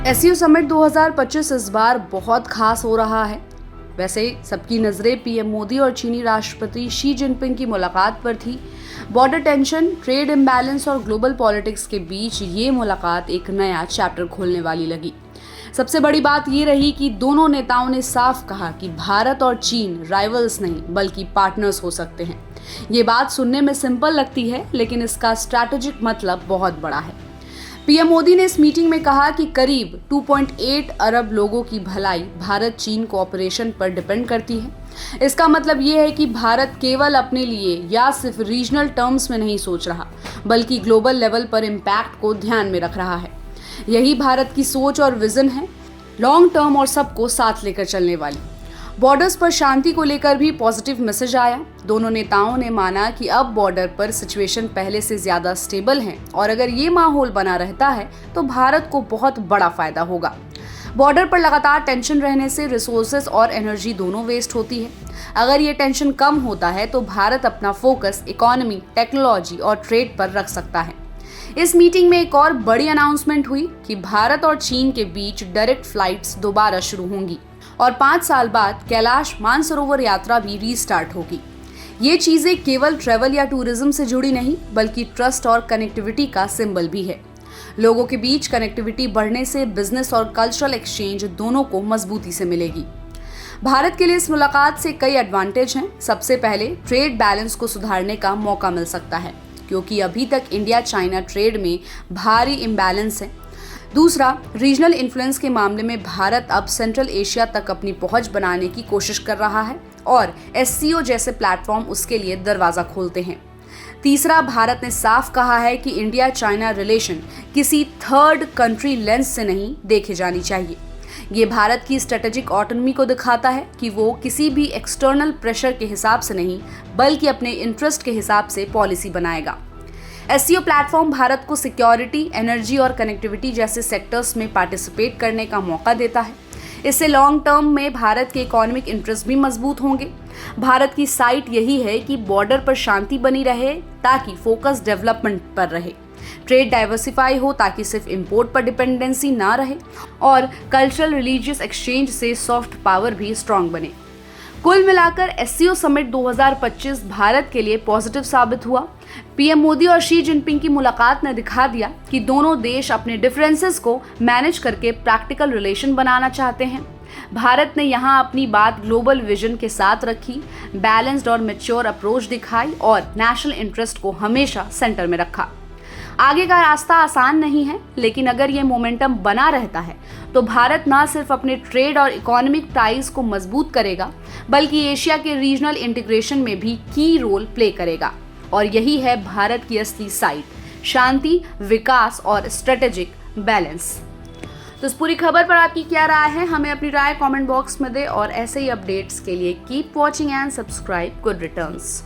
SCO summit 2025 इस बार बहुत खास हो रहा है। वैसे सबकी नज़रें पीएम मोदी और चीनी राष्ट्रपति शी जिनपिंग की मुलाकात पर थी। बॉर्डर टेंशन, ट्रेड इम्बैलेंस और ग्लोबल पॉलिटिक्स के बीच ये मुलाकात एक नया चैप्टर खोलने वाली लगी। सबसे बड़ी बात ये रही कि दोनों नेताओं ने साफ कहा कि भारत और चीन राइवल्स नहीं बल्कि पार्टनर्स हो सकते हैं। ये बात सुनने में सिंपल लगती है, लेकिन इसका स्ट्रैटेजिक मतलब बहुत बड़ा है। पीएम मोदी ने इस मीटिंग में कहा कि करीब 2.8 अरब लोगों की भलाई भारत चीन कोऑपरेशन पर डिपेंड करती है। इसका मतलब ये है कि भारत केवल अपने लिए या सिर्फ रीजनल टर्म्स में नहीं सोच रहा, बल्कि ग्लोबल लेवल पर इम्पैक्ट को ध्यान में रख रहा है। यही भारत की सोच और विजन है, लॉन्ग टर्म और सबको साथ लेकर चलने वाली। बॉर्डर्स पर शांति को लेकर भी पॉजिटिव मैसेज आया। दोनों नेताओं ने माना कि अब बॉर्डर पर सिचुएशन पहले से ज्यादा स्टेबल है और अगर ये माहौल बना रहता है तो भारत को बहुत बड़ा फायदा होगा। बॉर्डर पर लगातार टेंशन रहने से रिसोर्सेज और एनर्जी दोनों वेस्ट होती है। अगर ये टेंशन कम होता है तो भारत अपना फोकस इकोनॉमी, टेक्नोलॉजी और ट्रेड पर रख सकता है। इस मीटिंग में एक और बड़ी अनाउंसमेंट हुई कि भारत और चीन के बीच डायरेक्ट फ्लाइट्स दोबारा शुरू होंगी और 5 साल बाद कैलाश मानसरोवर यात्रा भी रीस्टार्ट होगी। ये चीजें केवल ट्रैवल या टूरिज्म से जुड़ी नहीं, बल्कि ट्रस्ट और कनेक्टिविटी का सिंबल भी है। लोगों के बीच कनेक्टिविटी बढ़ने से बिजनेस और कल्चरल एक्सचेंज दोनों को मजबूती से मिलेगी। भारत के लिए इस मुलाकात से कई एडवांटेज हैं। सबसे पहले ट्रेड बैलेंस को सुधारने का मौका मिल सकता है, क्योंकि अभी तक इंडिया चाइना ट्रेड में भारी इम्बैलेंस है। दूसरा, रीजनल इन्फ्लुएंस के मामले में भारत अब सेंट्रल एशिया तक अपनी पहुंच बनाने की कोशिश कर रहा है और एससीओ जैसे प्लेटफॉर्म उसके लिए दरवाजा खोलते हैं। तीसरा, भारत ने साफ कहा है कि इंडिया चाइना रिलेशन किसी थर्ड कंट्री लेंस से नहीं देखे जानी चाहिए। ये भारत की स्ट्रेटेजिक ऑटोनॉमी को दिखाता है कि वो किसी भी एक्सटर्नल प्रेशर के हिसाब से नहीं, बल्कि अपने इंटरेस्ट के हिसाब से पॉलिसी बनाएगा। एससीओ प्लेटफॉर्म भारत को सिक्योरिटी, एनर्जी और कनेक्टिविटी जैसे सेक्टर्स में पार्टिसिपेट करने का मौका देता है। इससे लॉन्ग टर्म में भारत के इकोनॉमिक इंटरेस्ट भी मजबूत होंगे। भारत की साइट यही है कि बॉर्डर पर शांति बनी रहे ताकि फोकस डेवलपमेंट पर रहे, ट्रेड डाइवर्सिफाई हो ताकि सिर्फ इंपोर्ट पर डिपेंडेंसी ना रहे और कल्चरल रिलीजियस एक्सचेंज से सॉफ्ट पावर भी स्ट्रांग बने। कुल मिलाकर एससीओ समिट 2025 भारत के लिए पॉजिटिव साबित हुआ। पीएम मोदी और शी जिनपिंग की मुलाकात ने दिखा दिया कि दोनों देश अपने डिफरेंसेस को मैनेज करके प्रैक्टिकल रिलेशन बनाना चाहते हैं। भारत ने यहाँ अपनी बात ग्लोबल विजन के साथ रखी, बैलेंस्ड और मैच्योर अप्रोच दिखाई और नेशनल इंटरेस्ट को हमेशा सेंटर में रखा। आगे का रास्ता आसान नहीं है, लेकिन अगर ये मोमेंटम बना रहता है तो भारत ना सिर्फ अपने ट्रेड और इकोनॉमिक टाइज को मजबूत करेगा, बल्कि एशिया के रीजनल इंटीग्रेशन में भी की रोल प्ले करेगा। और यही है भारत की असली साइट, शांति, विकास और स्ट्रेटेजिक बैलेंस। तो इस पूरी खबर पर आपकी क्या राय है, हमें अपनी राय कमेंट बॉक्स में दें और ऐसे ही अपडेट्स के लिए keep watching and subscribe good returns.